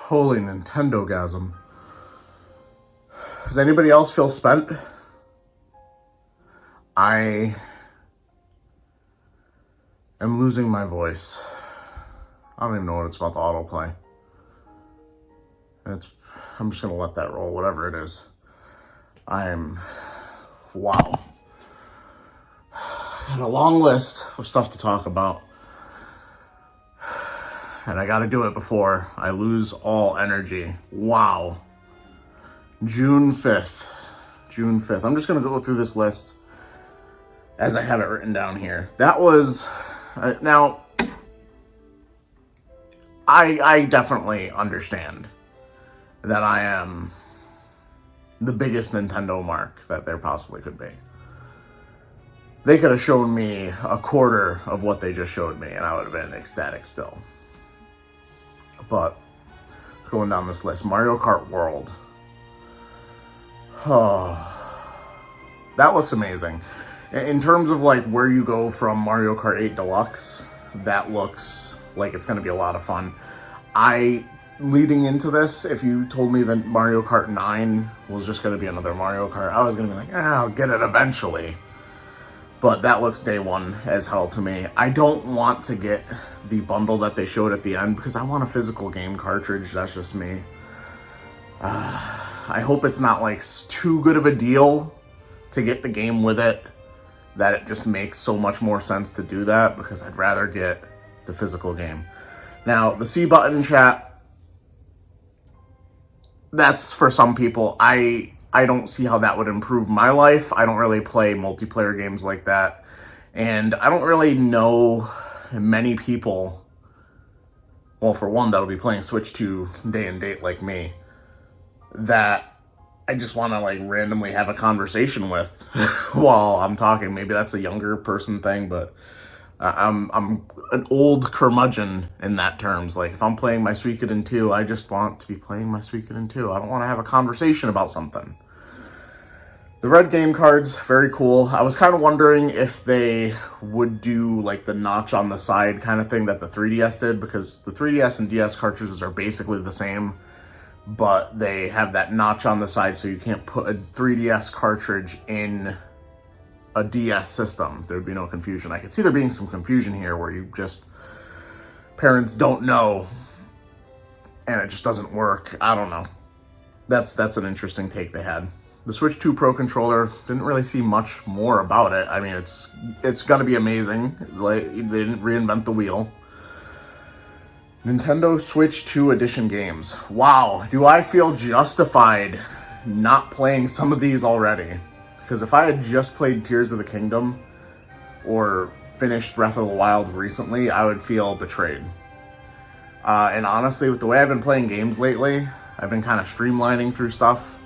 Holy Nintendogasm. Does anybody else feel spent? I am losing my voice. I don't even know what it's about to autoplay. I'm just going to let that roll, whatever it is. Wow. Got a long list of stuff to talk about. And I got to do it before I lose all energy. Wow. June 5th. I'm just going to go through this list as I have it written down here. That was... now, I definitely understand that I am the biggest Nintendo mark that there possibly could be. They could have shown me a quarter of what they just showed me, and I would have been ecstatic still. But, going down this list, Mario Kart World. Oh, that looks amazing. In terms of like where you go from Mario Kart 8 Deluxe, that looks like it's going to be a lot of fun. Leading into this, if you told me that Mario Kart 9 was just going to be another Mario Kart, I was going to be like, I'll get it eventually. But that looks day one as hell to me. I don't want to get the bundle that they showed at the end because I want a physical game cartridge. That's just me. I hope it's not like too good of a deal to get the game with it, that it just makes so much more sense to do that, because I'd rather get the physical game. Now, the C button, chat, that's for some people. I don't see how that would improve my life. I don't really play multiplayer games like that. And I don't really know many people, well, for one, that'll be playing Switch 2 day and date like me, that I just want to like randomly have a conversation with while I'm talking. Maybe that's a younger person thing, but I'm an old curmudgeon in that terms. Like if I'm playing my Suikoden 2, I just want to be playing my Suikoden 2. I don't want to have a conversation about something. The red game cards, very cool. I was kind of wondering if they would do like the notch on the side kind of thing that the 3DS did, because the 3DS and DS cartridges are basically the same, but they have that notch on the side so you can't put a 3DS cartridge in a DS system. There would be no confusion. I could see there being some confusion here where you just, parents don't know and it just doesn't work. I don't know. That's an interesting take they had. The Switch 2 Pro controller, didn't really see much more about it. I mean, it's gonna be amazing. Like, they didn't reinvent the wheel. Nintendo Switch 2 Edition games. Wow, do I feel justified not playing some of these already? Because if I had just played Tears of the Kingdom or finished Breath of the Wild recently, I would feel betrayed. And honestly, with the way I've been playing games lately, I've been kind of streamlining through stuff.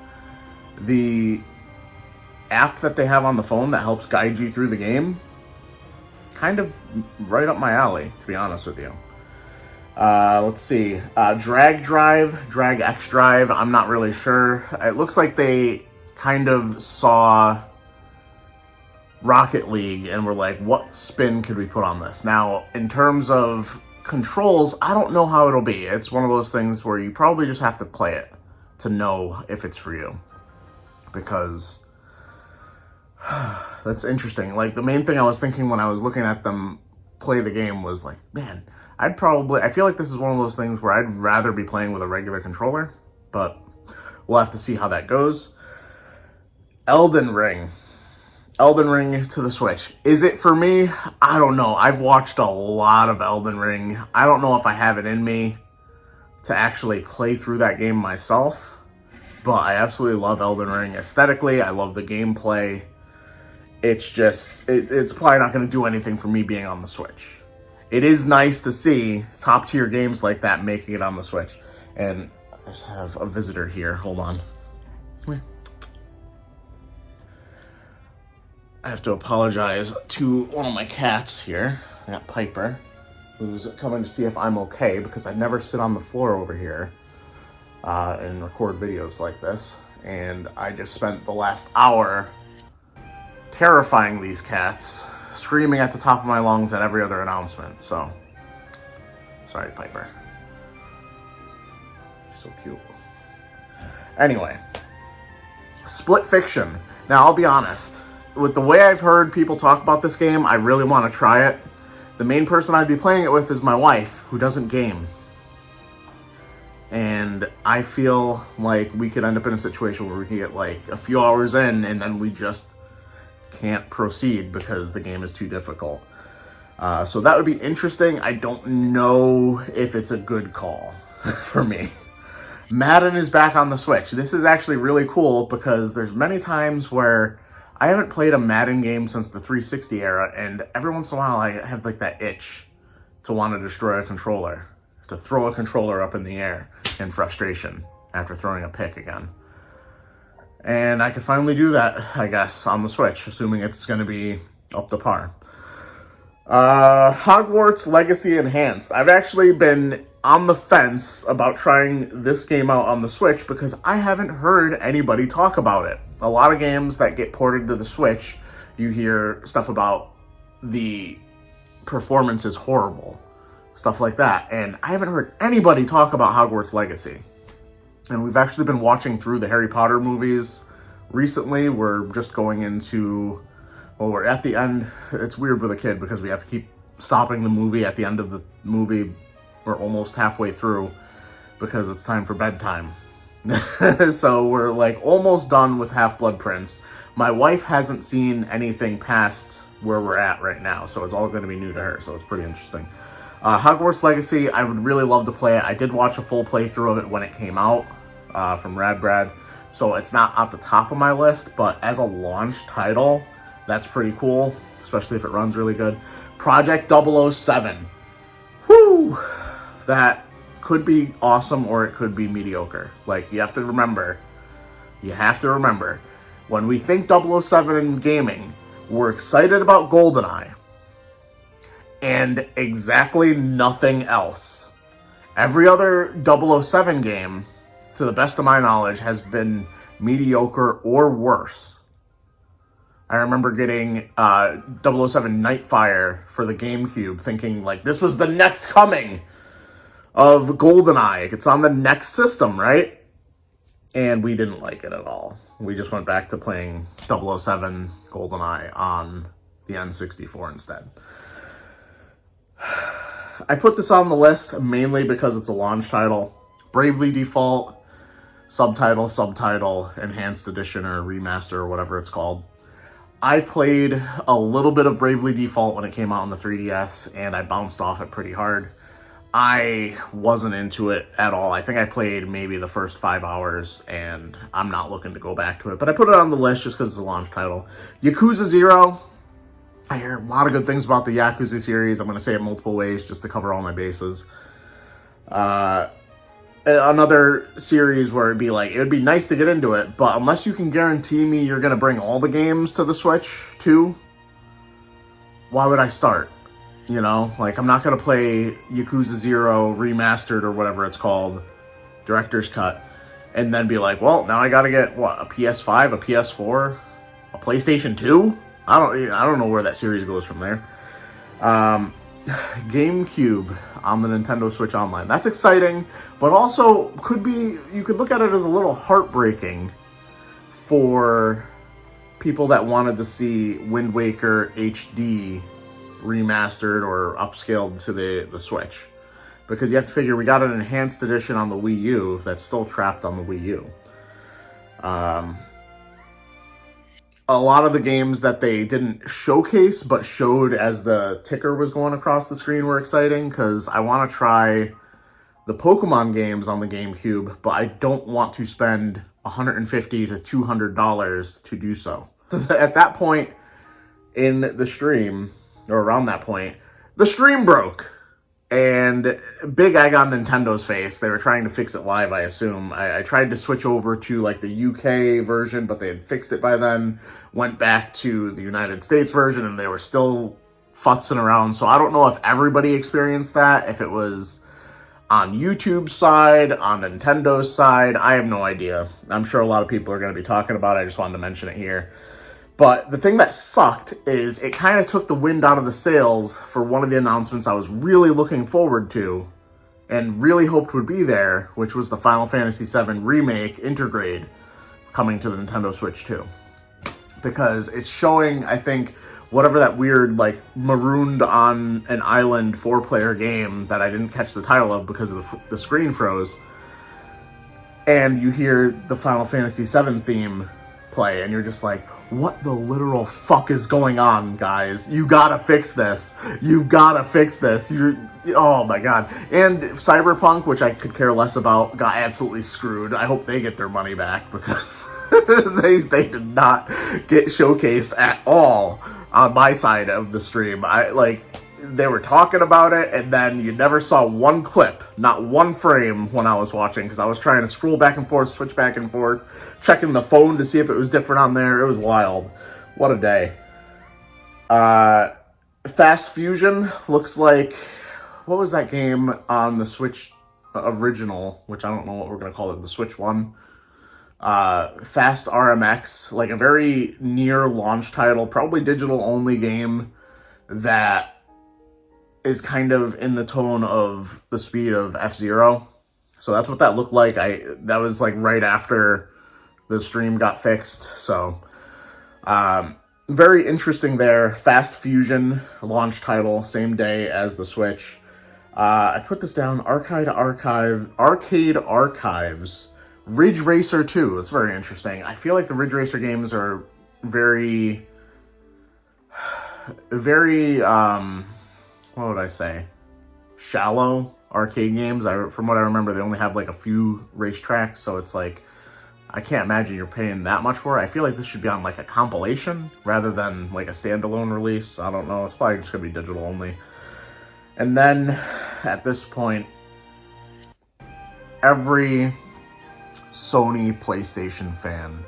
The app that they have on the phone that helps guide you through the game, kind of right up my alley, to be honest with you. Let's see. Drag X Drive, I'm not really sure. It looks like they kind of saw Rocket League and were like, what spin could we put on this? Now, in terms of controls, I don't know how it'll be. It's one of those things where you probably just have to play it to know if it's for you. Because that's interesting. Like, the main thing I was thinking when I was looking at them play the game was like, man, I feel like this is one of those things where I'd rather be playing with a regular controller, but we'll have to see how that goes. Elden Ring to the Switch. Is it for me? I don't know. I've watched a lot of Elden Ring. I don't know if I have it in me to actually play through that game myself, but I absolutely love Elden Ring aesthetically. I love the gameplay. It's just, it's probably not going to do anything for me being on the Switch. It is nice to see top tier games like that making it on the Switch. And I just have a visitor here. Hold on. Come here. I have to apologize to one of my cats here. I got Piper, who's coming to see if I'm okay, because I never sit on the floor over here and record videos like this. And I just spent the last hour terrifying these cats, screaming at the top of my lungs at every other announcement. So, sorry, Piper. So cute. Anyway, Split Fiction. Now, I'll be honest. With the way I've heard people talk about this game, I really want to try it. The main person I'd be playing it with is my wife, who doesn't game. And I feel like we could end up in a situation where we can get like a few hours in and then we just can't proceed because the game is too difficult. So that would be interesting. I don't know if it's a good call for me. Madden is back on the Switch. This is actually really cool because there's many times where I haven't played a Madden game since the 360 era, and every once in a while I have like that itch to want to destroy a controller, to throw a controller up in the air in frustration after throwing a pick again. And I could finally do that, I guess, on the Switch, assuming it's going to be up to par. Hogwarts Legacy Enhanced. I've actually been on the fence about trying this game out on the Switch because I haven't heard anybody talk about it. A lot of games that get ported to the Switch, you hear stuff about the performance is horrible, stuff like that. And I haven't heard anybody talk about Hogwarts Legacy. And we've actually been watching through the Harry Potter movies recently. We're just going into, well, we're at the end. It's weird with a kid because we have to keep stopping the movie at the end of the movie. We're almost halfway through because it's time for bedtime. So we're like almost done with Half-Blood Prince. My wife hasn't seen anything past where we're at right now, so it's all going to be new to her, so it's pretty interesting. Hogwarts Legacy, I would really love to play it. I did watch a full playthrough of it when it came out from Rad Brad, so it's not at the top of my list, but as a launch title, that's pretty cool, especially if it runs really good. Project 007. Whoo! That could be awesome or it could be mediocre. Like, you have to remember, when we think 007 in gaming, we're excited about GoldenEye and exactly nothing else. Every other 007 game, to the best of my knowledge, has been mediocre or worse. I remember getting 007 Nightfire for the GameCube, thinking, like, this was the next coming of GoldenEye. It's on the next system, right? And we didn't like it at all. We just went back to playing 007 GoldenEye on the N64 instead. I put this on the list mainly because it's a launch title. Bravely Default, subtitle, enhanced edition, or remaster, or whatever it's called. I played a little bit of Bravely Default when it came out on the 3DS, and I bounced off it pretty hard. I wasn't into it at all. I think I played maybe the first 5 hours, and I'm not looking to go back to it. But I put it on the list just because it's a launch title. Yakuza 0. I hear a lot of good things about the Yakuza series. I'm going to say it multiple ways just to cover all my bases. Another series where it'd be like, it would be nice to get into it, but unless you can guarantee me you're going to bring all the games to the Switch too, why would I start? You know, like, I'm not going to play Yakuza 0 remastered or whatever it's called, director's cut, and then be like, well, now I got to get, what, a PS5, a PS4, a PlayStation 2? I don't know where that series goes from there. GameCube on the Nintendo Switch Online. That's exciting, but also you could look at it as a little heartbreaking for people that wanted to see Wind Waker HD remastered or upscaled to the Switch. Because you have to figure, we got an enhanced edition on the Wii U that's still trapped on the Wii U. A lot of the games that they didn't showcase but showed as the ticker was going across the screen were exciting, because I want to try the Pokemon games on the GameCube, but I don't want to spend $150 to $200 to do so. At that point in the stream, or around that point, the stream broke. And big egg on Nintendo's face. They were trying to fix it live, I assume. I tried to switch over to like the UK version, but they had fixed it by then. Went back to the United States version, and they were still futzing around. So I don't know if everybody experienced that, if it was on YouTube's side, on Nintendo's side. I have no idea. I'm sure a lot of people are going to be talking about it. I just wanted to mention it here. But the thing that sucked is it kind of took the wind out of the sails for one of the announcements I was really looking forward to and really hoped would be there, which was the Final Fantasy VII Remake Intergrade coming to the Nintendo Switch 2. Because it's showing, I think, whatever that weird, like, marooned on an island 4-player game that I didn't catch the title of because of the screen froze. And you hear the Final Fantasy VII theme play, and you're just like, what the literal fuck is going on, guys? You gotta fix this. You've gotta fix this. Oh my god. And Cyberpunk, which I could care less about, got absolutely screwed. I hope they get their money back, because they did not get showcased at all on my side of the stream. They were talking about it, and then you never saw one clip, not one frame when I was watching, because I was trying to scroll back and forth, switch back and forth, checking the phone to see if it was different on there. It was wild. What a day. Fast Fusion looks like, what was that game on the Switch original, which I don't know what we're going to call it, the Switch one? Fast RMX, like a very near launch title, probably digital only game that is kind of in the tone of the speed of F-Zero. So that's what that looked like. That was like right after the stream got fixed. So very interesting there. Fast Fusion launch title, same day as the Switch. I put this down, Arcade Archives, Ridge Racer 2. It's very interesting. I feel like the Ridge Racer games are very, what would I say? Shallow arcade games. From what I remember, they only have like a few racetracks, so it's like, I can't imagine you're paying that much for it. I feel like this should be on like a compilation rather than like a standalone release. I don't know. It's probably just gonna be digital only. And then at this point, every Sony PlayStation fan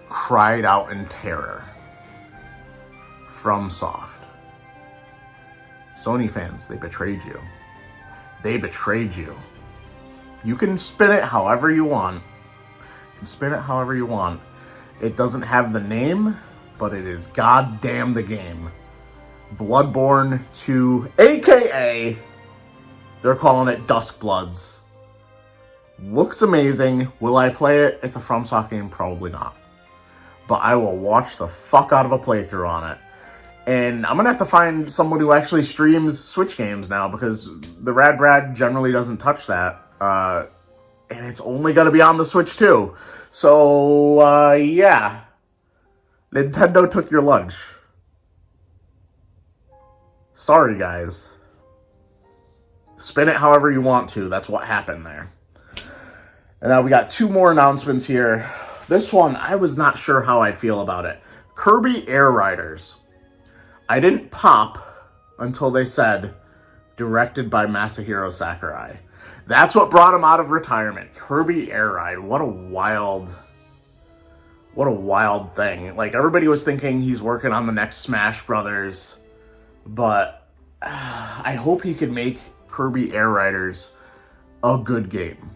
cried out in terror. FromSoft. Sony fans, they betrayed you. They betrayed you. You can spin it however you want. You can spin it however you want. It doesn't have the name, but it is goddamn the game. Bloodborne 2, aka they're calling it Duskbloods. Looks amazing. Will I play it? It's a FromSoft game, probably not. But I will watch the fuck out of a playthrough on it. And I'm going to have to find someone who actually streams Switch games now, because the Rad Brad generally doesn't touch that. And it's only going to be on the Switch too. So, yeah. Nintendo took your lunch. Sorry, guys. Spin it however you want to. That's what happened there. And now we got 2 more announcements here. This one, I was not sure how I'd feel about it. Kirby Air Riders. I didn't pop until they said, directed by Masahiro Sakurai. That's what brought him out of retirement. Kirby Air Ride. What a wild thing. Like, everybody was thinking he's working on the next Smash Brothers, but I hope he can make Kirby Air Riders a good game.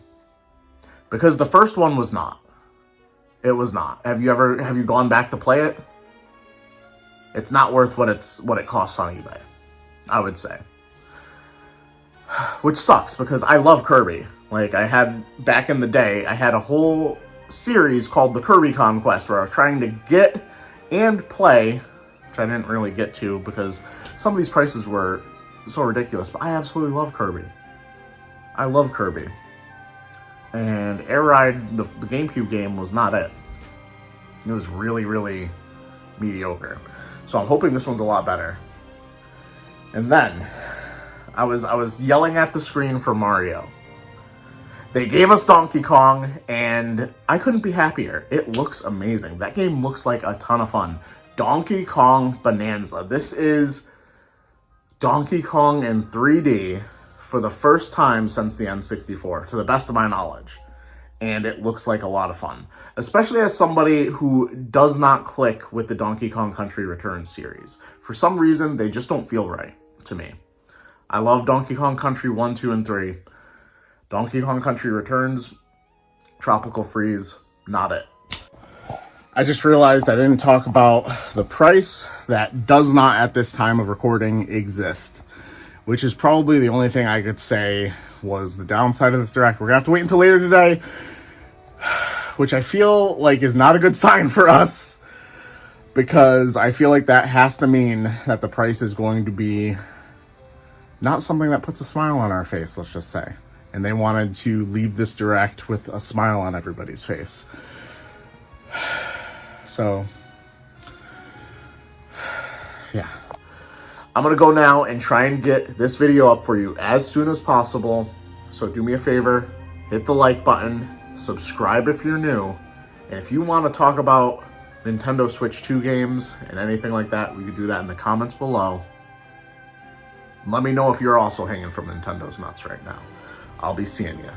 Because the first one was not. It was not. Have you gone back to play it? It's not worth what it costs on eBay, I would say. Which sucks, because I love Kirby. Like, back in the day, I had a whole series called the Kirby Conquest, where I was trying to get and play, which I didn't really get to, because some of these prices were so ridiculous, but I absolutely love Kirby. I love Kirby. And Air Ride, the GameCube game, was not it. It was really, really mediocre. So I'm hoping this one's a lot better. And then, I was yelling at the screen for Mario. They gave us Donkey Kong, and I couldn't be happier. It looks amazing. That game looks like a ton of fun. Donkey Kong Bonanza. This is Donkey Kong in 3D for the first time since the N64, to the best of my knowledge. And it looks like a lot of fun. Especially as somebody who does not click with the Donkey Kong Country Returns series. For some reason, they just don't feel right to me. I love Donkey Kong Country 1, 2, and 3. Donkey Kong Country Returns, Tropical Freeze, not it. I just realized I didn't talk about the price that does not, at this time of recording, exist. Which is probably the only thing I could say was the downside of this Direct. We're going to have to wait until later today, which I feel like is not a good sign for us, because I feel like that has to mean that the price is going to be not something that puts a smile on our face, let's just say. And they wanted to leave this Direct with a smile on everybody's face. So, yeah. I'm going to go now and try and get this video up for you as soon as possible. So do me a favor, hit the like button, subscribe if you're new, and if you want to talk about Nintendo Switch 2 games and anything like that, we could do that in the comments below. Let me know if you're also hanging from Nintendo's nuts right now. I'll be seeing you.